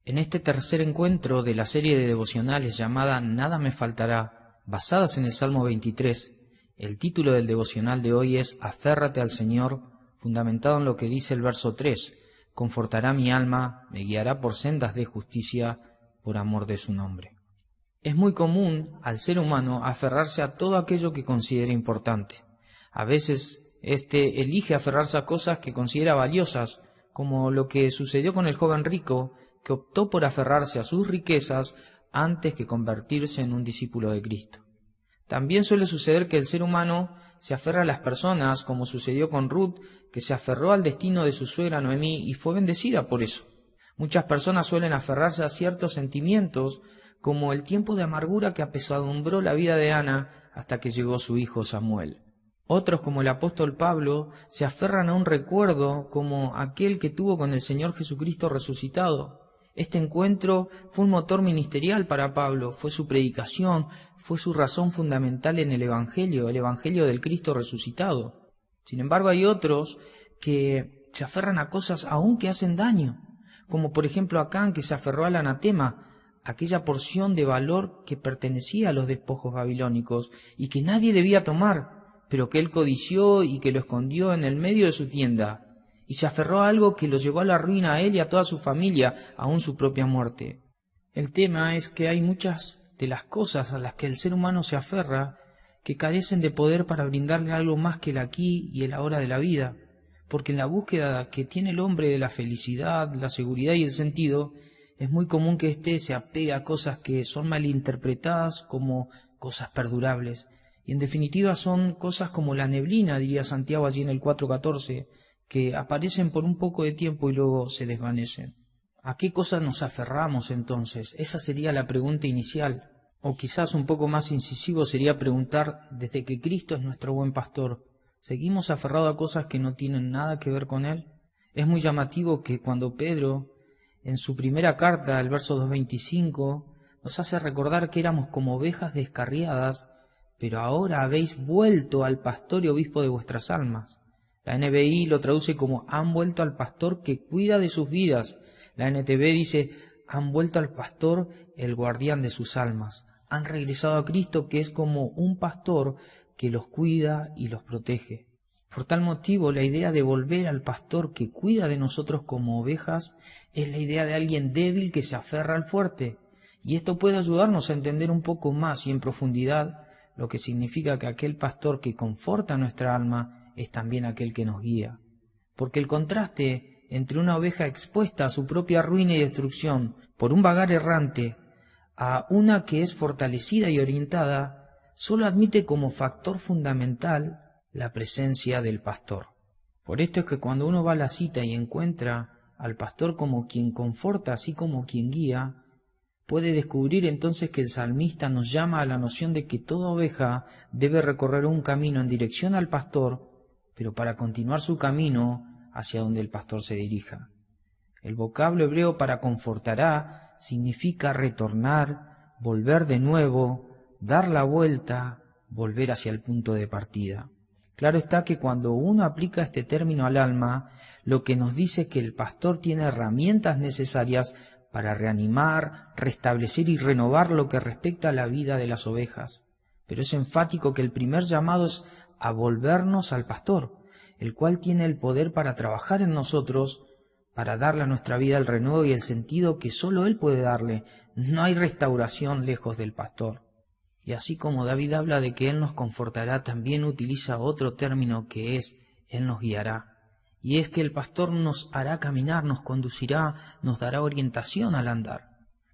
En este tercer encuentro de la serie de devocionales llamada Nada me faltará, basadas en el Salmo 23, el título del devocional de hoy es Aférrate al Señor, fundamentado en lo que dice el verso 3, confortará mi alma, me guiará por sendas de justicia, por amor de su nombre. Es muy común al ser humano aferrarse a todo aquello que considera importante. A veces elige aferrarse a cosas que considera valiosas, como lo que sucedió con el joven rico, que optó por aferrarse a sus riquezas antes que convertirse en un discípulo de Cristo. También suele suceder que el ser humano se aferra a las personas, como sucedió con Ruth, que se aferró al destino de su suegra Noemí y fue bendecida por eso. Muchas personas suelen aferrarse a ciertos sentimientos, como el tiempo de amargura que apesadumbró la vida de Ana hasta que llegó su hijo Samuel. Otros, como el apóstol Pablo, se aferran a un recuerdo como aquel que tuvo con el Señor Jesucristo resucitado. Este encuentro fue un motor ministerial para Pablo, fue su predicación, fue su razón fundamental en el Evangelio del Cristo resucitado. Sin embargo, hay otros que se aferran a cosas aún que hacen daño, como por ejemplo Acán, que se aferró al anatema, aquella porción de valor que pertenecía a los despojos babilónicos y que nadie debía tomar, pero que él codició y que lo escondió en el medio de su tienda, y se aferró a algo que lo llevó a la ruina a él y a toda su familia, aún su propia muerte. El tema es que hay muchas de las cosas a las que el ser humano se aferra que carecen de poder para brindarle algo más que el aquí y el ahora de la vida, porque en la búsqueda que tiene el hombre de la felicidad, la seguridad y el sentido, es muy común que éste se apegue a cosas que son malinterpretadas como cosas perdurables, y en definitiva son cosas como la neblina, diría Santiago allí en el 4:14, que aparecen por un poco de tiempo y luego se desvanecen. ¿A qué cosas nos aferramos entonces? Esa sería la pregunta inicial. O quizás un poco más incisivo sería preguntar, desde que Cristo es nuestro buen pastor, ¿seguimos aferrados a cosas que no tienen nada que ver con Él? Es muy llamativo que cuando Pedro, en su primera carta, el verso 2:25, nos hace recordar que éramos como ovejas descarriadas, pero ahora habéis vuelto al pastor y obispo de vuestras almas. La NBI lo traduce como han vuelto al pastor que cuida de sus vidas. La NTV dice han vuelto al pastor el guardián de sus almas. Han regresado a Cristo, que es como un pastor que los cuida y los protege. Por tal motivo, la idea de volver al pastor que cuida de nosotros como ovejas es la idea de alguien débil que se aferra al fuerte. Y esto puede ayudarnos a entender un poco más y en profundidad lo que significa que aquel pastor que conforta nuestra alma es también aquel que nos guía. Porque el contraste entre una oveja expuesta a su propia ruina y destrucción por un vagar errante a una que es fortalecida y orientada, solo admite como factor fundamental la presencia del pastor. Por esto es que cuando uno va a la cita y encuentra al pastor como quien conforta, así como quien guía, puede descubrir entonces que el salmista nos llama a la noción de que toda oveja debe recorrer un camino en dirección al pastor, pero para continuar su camino hacia donde el pastor se dirija. El vocablo hebreo para confortará significa retornar, volver de nuevo, dar la vuelta, volver hacia el punto de partida. Claro está que cuando uno aplica este término al alma, lo que nos dice es que el pastor tiene herramientas necesarias para reanimar, restablecer y renovar lo que respecta a la vida de las ovejas. Pero es enfático que el primer llamado es a volvernos al pastor, el cual tiene el poder para trabajar en nosotros, para darle a nuestra vida el renuevo y el sentido que solo Él puede darle. No hay restauración lejos del pastor. Y así como David habla de que Él nos confortará, también utiliza otro término que es Él nos guiará. Y es que el pastor nos hará caminar, nos conducirá, nos dará orientación al andar.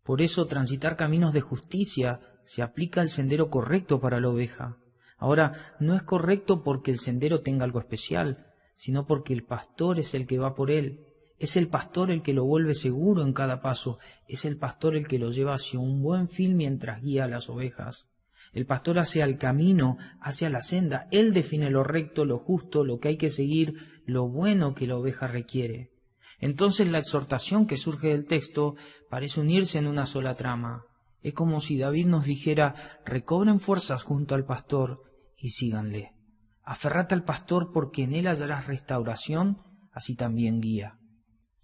Por eso transitar caminos de justicia se aplica al sendero correcto para la oveja. Ahora, no es correcto porque el sendero tenga algo especial, sino porque el pastor es el que va por él. Es el pastor el que lo vuelve seguro en cada paso. Es el pastor el que lo lleva hacia un buen fin mientras guía a las ovejas. El pastor hacia el camino, hacia la senda. Él define lo recto, lo justo, lo que hay que seguir, lo bueno que la oveja requiere. Entonces la exhortación que surge del texto parece unirse en una sola trama. Es como si David nos dijera, recobren fuerzas junto al pastor y síganle. Aferrate al pastor porque en él hallarás restauración, así también guía.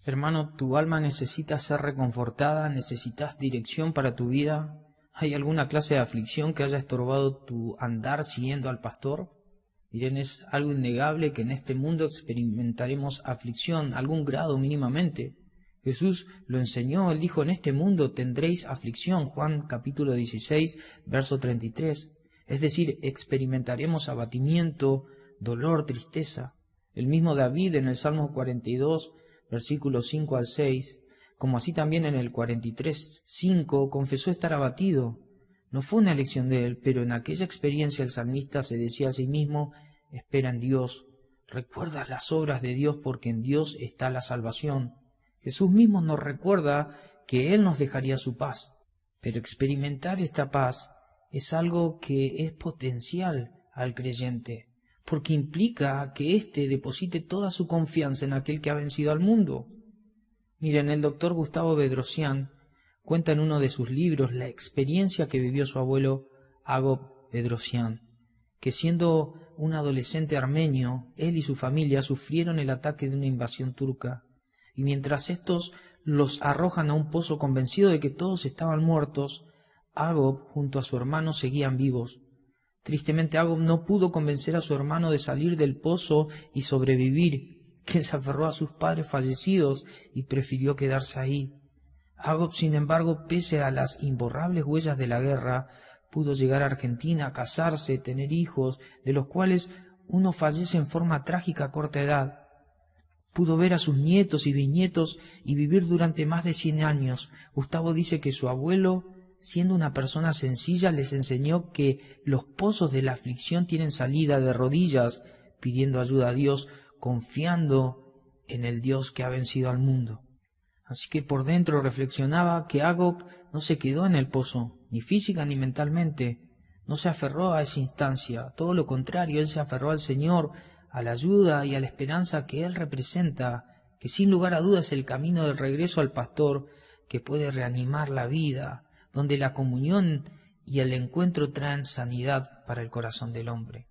Hermano, tu alma necesita ser reconfortada, necesitas dirección para tu vida. ¿Hay alguna clase de aflicción que haya estorbado tu andar siguiendo al pastor? Miren, es algo innegable que en este mundo experimentaremos aflicción, algún grado mínimamente. Jesús lo enseñó, él dijo, en este mundo tendréis aflicción, Juan capítulo 16, verso 33. Es decir, experimentaremos abatimiento, dolor, tristeza. El mismo David en el Salmo 42, versículos 5 al 6, como así también en el 43, 5, confesó estar abatido. No fue una elección de él, pero en aquella experiencia el salmista se decía a sí mismo, espera en Dios, recuerda las obras de Dios porque en Dios está la salvación. Jesús mismo nos recuerda que Él nos dejaría su paz, pero experimentar esta paz es algo que es potencial al creyente, porque implica que éste deposite toda su confianza en aquel que ha vencido al mundo. Miren, el doctor Gustavo Bedrosian cuenta en uno de sus libros la experiencia que vivió su abuelo Ágop Bedrosian, que siendo un adolescente armenio, él y su familia sufrieron el ataque de una invasión turca, y mientras estos los arrojan a un pozo convencido de que todos estaban muertos, Ágop junto a su hermano seguían vivos. Tristemente Ágop no pudo convencer a su hermano de salir del pozo y sobrevivir, que se aferró a sus padres fallecidos y prefirió quedarse ahí. Ágop, sin embargo, pese a las imborrables huellas de la guerra, pudo llegar a Argentina, casarse, tener hijos, de los cuales uno fallece en forma trágica a corta edad. Pudo ver a sus nietos y bisnietos y vivir durante más de 100 años. Gustavo dice que su abuelo, siendo una persona sencilla, les enseñó que los pozos de la aflicción tienen salida de rodillas, pidiendo ayuda a Dios, confiando en el Dios que ha vencido al mundo. Así que por dentro reflexionaba que Ágop no se quedó en el pozo, ni física ni mentalmente, no se aferró a esa instancia, todo lo contrario, él se aferró al Señor, a la ayuda y a la esperanza que Él representa, que sin lugar a dudas es el camino del regreso al pastor que puede reanimar la vida, donde la comunión y el encuentro traen sanidad para el corazón del hombre.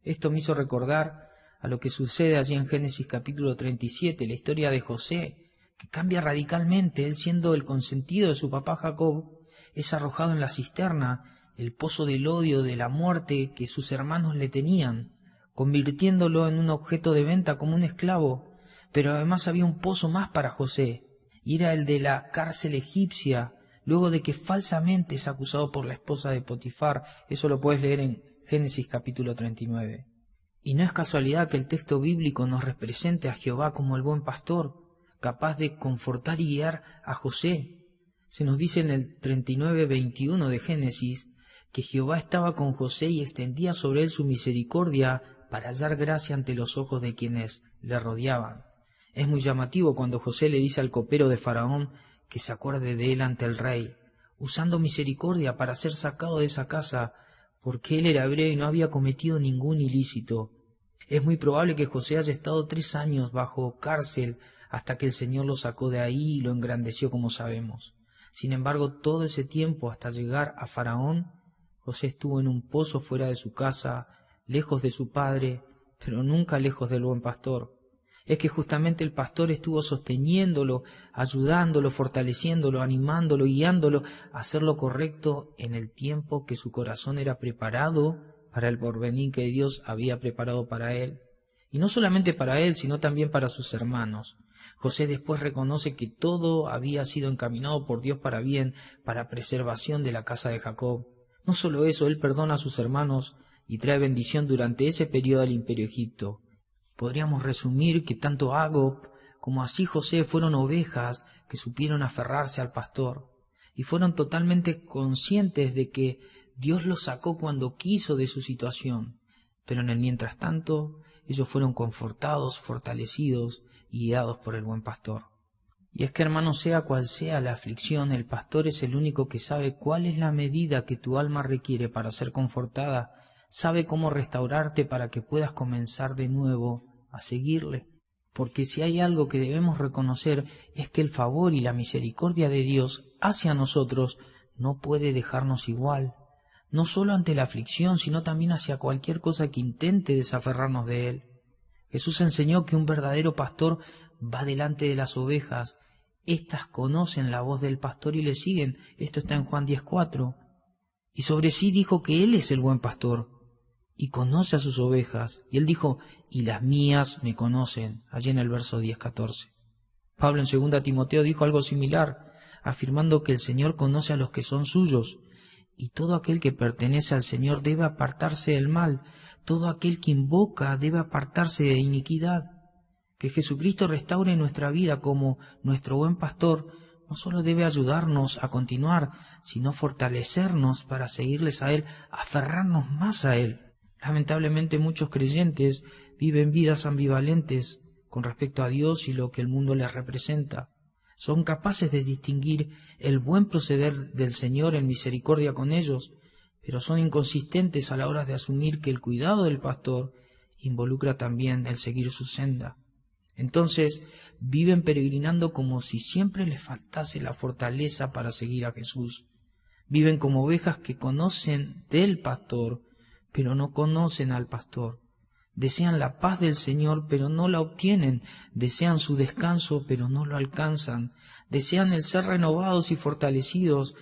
Esto me hizo recordar a lo que sucede allí en Génesis capítulo 37, la historia de José, que cambia radicalmente. Él, siendo el consentido de su papá Jacob, es arrojado en la cisterna, el pozo del odio, de la muerte que sus hermanos le tenían, convirtiéndolo en un objeto de venta como un esclavo. Pero además había un pozo más para José, y era el de la cárcel egipcia, luego de que falsamente es acusado por la esposa de Potifar. Eso lo puedes leer en Génesis capítulo 39. Y no es casualidad que el texto bíblico nos represente a Jehová como el buen pastor, capaz de confortar y guiar a José. Se nos dice en el 39:21 de Génesis que Jehová estaba con José y extendía sobre él su misericordia para hallar gracia ante los ojos de quienes le rodeaban. Es muy llamativo cuando José le dice al copero de Faraón que se acuerde de él ante el rey, usando misericordia para ser sacado de esa casa, porque él era hebreo y no había cometido ningún ilícito. Es muy probable que José haya estado 3 años bajo cárcel hasta que el Señor lo sacó de ahí y lo engrandeció, como sabemos. Sin embargo, todo ese tiempo hasta llegar a Faraón, José estuvo en un pozo fuera de su casa, lejos de su padre, pero nunca lejos del buen pastor. Es que justamente el pastor estuvo sosteniéndolo, ayudándolo, fortaleciéndolo, animándolo, guiándolo a hacer lo correcto en el tiempo que su corazón era preparado para el porvenir que Dios había preparado para él. Y no solamente para él, sino también para sus hermanos. José después reconoce que todo había sido encaminado por Dios para bien, para preservación de la casa de Jacob. No solo eso, él perdona a sus hermanos y trae bendición durante ese periodo del imperio egipto. Podríamos resumir que tanto Ágop como así José fueron ovejas que supieron aferrarse al pastor y fueron totalmente conscientes de que Dios los sacó cuando quiso de su situación, pero en el mientras tanto ellos fueron confortados, fortalecidos y guiados por el buen pastor. Y es que, hermano, sea cual sea la aflicción, el pastor es el único que sabe cuál es la medida que tu alma requiere para ser confortada, sabe cómo restaurarte para que puedas comenzar de nuevo a seguirle. Porque si hay algo que debemos reconocer es que el favor y la misericordia de Dios hacia nosotros no puede dejarnos igual, no solo ante la aflicción, sino también hacia cualquier cosa que intente desaferrarnos de Él. Jesús enseñó que un verdadero pastor va delante de las ovejas. Estas conocen la voz del pastor y le siguen. Esto está en Juan 10:4. Y sobre sí dijo que Él es el buen pastor y conoce a sus ovejas. Y Él dijo, y las mías me conocen, allí en el verso 10:14. Pablo en 2 Timoteo dijo algo similar, afirmando que el Señor conoce a los que son suyos. Y todo aquel que pertenece al Señor debe apartarse del mal. Todo aquel que invoca debe apartarse de iniquidad. Que Jesucristo restaure nuestra vida como nuestro buen pastor no solo debe ayudarnos a continuar, sino fortalecernos para seguirles a Él, aferrarnos más a Él. Lamentablemente muchos creyentes viven vidas ambivalentes con respecto a Dios y lo que el mundo les representa. Son capaces de distinguir el buen proceder del Señor en misericordia con ellos, pero son inconsistentes a la hora de asumir que el cuidado del pastor involucra también el seguir su senda. Entonces viven peregrinando como si siempre les faltase la fortaleza para seguir a Jesús. Viven como ovejas que conocen del pastor, pero no conocen al pastor. Desean la paz del Señor, pero no la obtienen. Desean su descanso, pero no lo alcanzan. Desean el ser renovados y fortalecidos,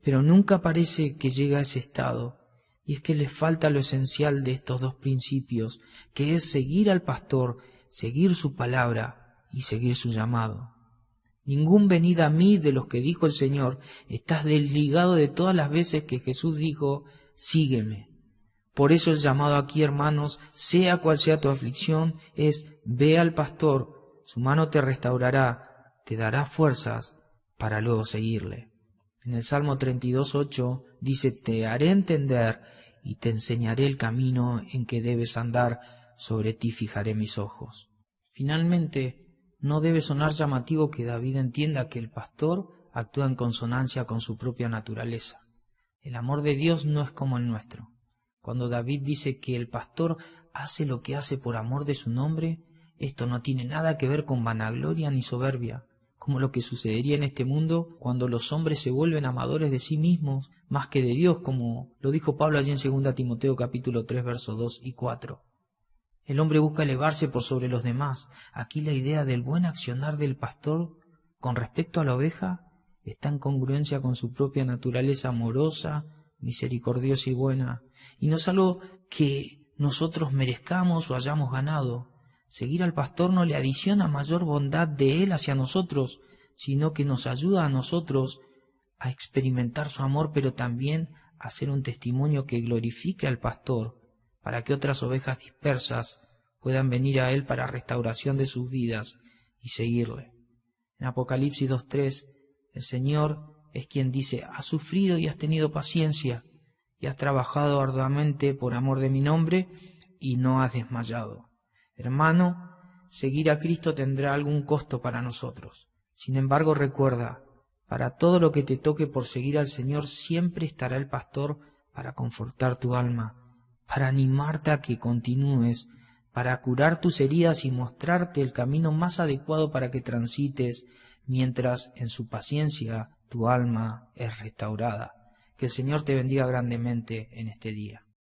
pero nunca parece que llega a ese estado. Y es que les falta lo esencial de estos dos principios, que es seguir al pastor, seguir su palabra y seguir su llamado. Ningún venid a mí de los que dijo el Señor está desligado de todas las veces que Jesús dijo, sígueme. Por eso el llamado aquí, hermanos, sea cual sea tu aflicción, es ve al pastor, su mano te restaurará, te dará fuerzas para luego seguirle. En el Salmo 32:8 dice, te haré entender y te enseñaré el camino en que debes andar, sobre ti fijaré mis ojos. Finalmente, no debe sonar llamativo que David entienda que el pastor actúa en consonancia con su propia naturaleza. El amor de Dios no es como el nuestro. Cuando David dice que el pastor hace lo que hace por amor de su nombre, esto no tiene nada que ver con vanagloria ni soberbia, como lo que sucedería en este mundo cuando los hombres se vuelven amadores de sí mismos más que de Dios, como lo dijo Pablo allí en 2 Timoteo capítulo 3, versos 2 y 4. El hombre busca elevarse por sobre los demás. Aquí la idea del buen accionar del pastor con respecto a la oveja está en congruencia con su propia naturaleza amorosa, misericordiosa y buena. Y no es algo que nosotros merezcamos o hayamos ganado. Seguir al pastor no le adiciona mayor bondad de él hacia nosotros, sino que nos ayuda a nosotros a experimentar su amor, pero también a ser un testimonio que glorifique al pastor, para que otras ovejas dispersas puedan venir a él para restauración de sus vidas y seguirle. En Apocalipsis 2:3, el Señor es quien dice, has sufrido y has tenido paciencia, y has trabajado arduamente por amor de mi nombre, y no has desmayado. Hermano, seguir a Cristo tendrá algún costo para nosotros. Sin embargo, recuerda, para todo lo que te toque por seguir al Señor, siempre estará el pastor para confortar tu alma, para animarte a que continúes, para curar tus heridas y mostrarte el camino más adecuado para que transites, mientras en su paciencia tu alma es restaurada. Que el Señor te bendiga grandemente en este día.